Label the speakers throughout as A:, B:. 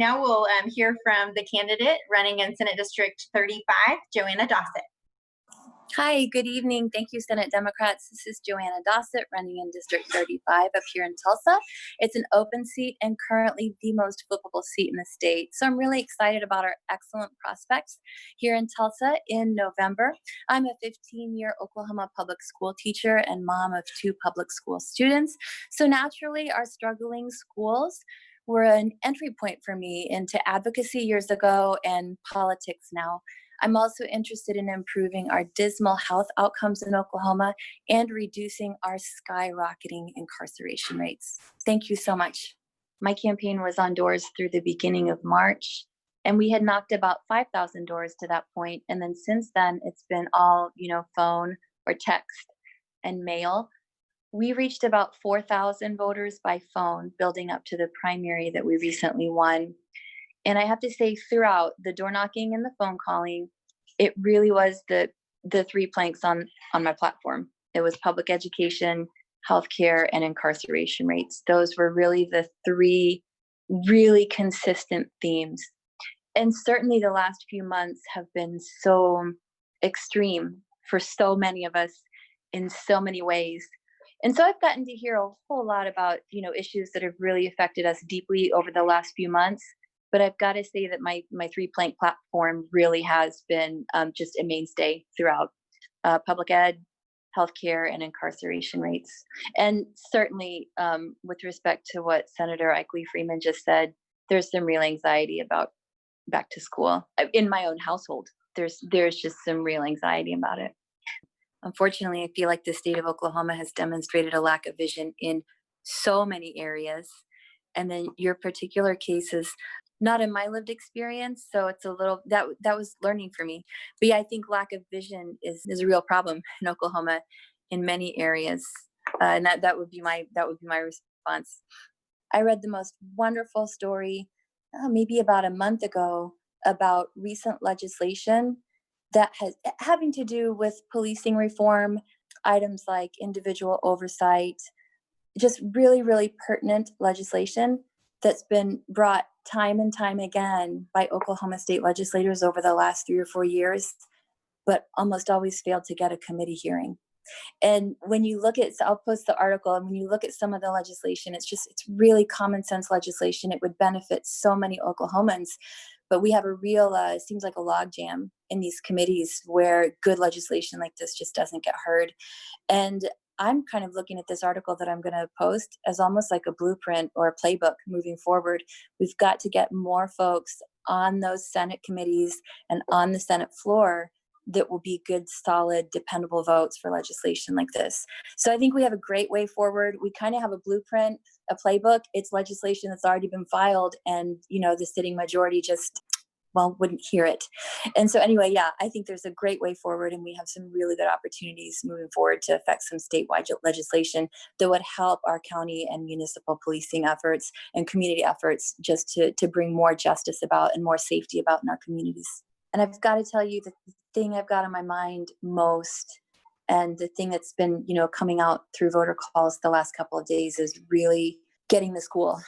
A: now we'll hear from the candidate running in Senate District 35, Joanna Dossett.
B: Hi, good evening. Thank you, Senate Democrats. This is Joanna Dossett running in District 35 up here in Tulsa. It's an open seat and currently the most flippable seat in the state. So I'm really excited about our excellent prospects here in Tulsa in November. I'm a 15-year Oklahoma public school teacher and mom of 2 public school students. So naturally, our struggling schools were an entry point for me into advocacy years ago and politics now. I'm also interested in improving our dismal health outcomes in Oklahoma and reducing our skyrocketing incarceration rates. Thank you so much. My campaign was on doors through the beginning of March, and we had knocked about 5,000 doors to that point. And then since then, it's been all, phone or text and mail. We reached about 4,000 voters by phone, building up to the primary that we recently won. And I have to say, throughout the door knocking and the phone calling, it really was the 3 planks on my platform. It was public education, healthcare, and incarceration rates. Those were really the 3 really consistent themes. And certainly the last few months have been so extreme for so many of us in so many ways. And so I've gotten to hear a whole lot about, issues that have really affected us deeply over the last few months. But I've got to say that my 3-plank platform really has been just a mainstay throughout public ed, healthcare, and incarceration rates. And certainly with respect to what Senator Ickley Freeman just said, there's some real anxiety about back to school. In my own household, there's just some real anxiety about it. Unfortunately, I feel like the state of Oklahoma has demonstrated a lack of vision in so many areas. And then your particular case is not in my lived experience, so it's a little that was learning for me. But yeah, I think lack of vision is a real problem in Oklahoma in many areas, and that would be my response. I read the most wonderful story maybe about a month ago about recent legislation that has having to do with policing reform, items like individual oversight, just really, really pertinent legislation that's been brought time and time again by Oklahoma state legislators over the last 3 or 4 years, but almost always failed to get a committee hearing. And when you look at, so I'll post the article, and when you look at some of the legislation, it's really common sense legislation. It would benefit so many Oklahomans, but we have a real, it seems like a logjam in these committees where good legislation like this just doesn't get heard. And I'm kind of looking at this article that I'm going to post as almost like a blueprint or a playbook moving forward. We've got to get more folks on those Senate committees and on the Senate floor that will be good, solid, dependable votes for legislation like this. So I think we have a great way forward. We kind of have a blueprint, a playbook. It's legislation that's already been filed, and the sitting majority just wouldn't hear it. And so anyway, yeah, I think there's a great way forward, and we have some really good opportunities moving forward to affect some statewide legislation that would help our county and municipal policing efforts and community efforts just to bring more justice about and more safety about in our communities. And I've got to tell you, the thing I've got on my mind most, and the thing that's been, coming out through voter calls the last couple of days, is really getting the school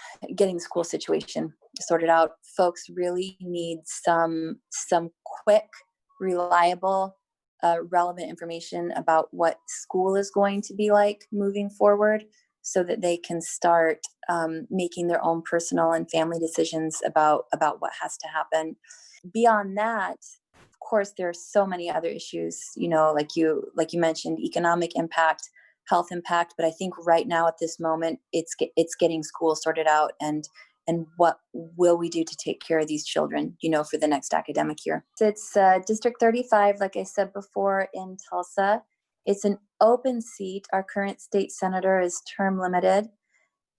B: situation sorted out. Folks really need some quick, reliable, relevant information about what school is going to be like moving forward, so that they can start making their own personal and family decisions about what has to happen. Beyond that, of course, there are so many other issues, like you mentioned, economic impact, health impact. But I think right now at this moment, it's getting school sorted out, and what will we do to take care of these children, for the next academic year. So it's District 35, like I said before, in Tulsa. It's an open seat. Our current state senator is term limited.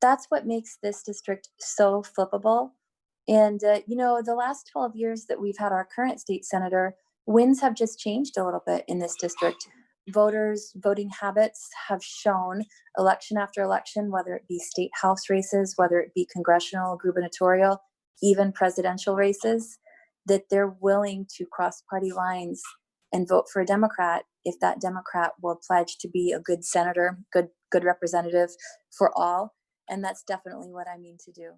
B: That's what makes this district so flippable. And, the last 12 years that we've had our current state senator, winds have just changed a little bit in this district. Voters' voting habits have shown election after election, whether it be state house races, whether it be congressional, gubernatorial, even presidential races, that they're willing to cross party lines and vote for a Democrat if that Democrat will pledge to be a good senator, good representative for all. And that's definitely what I mean to do.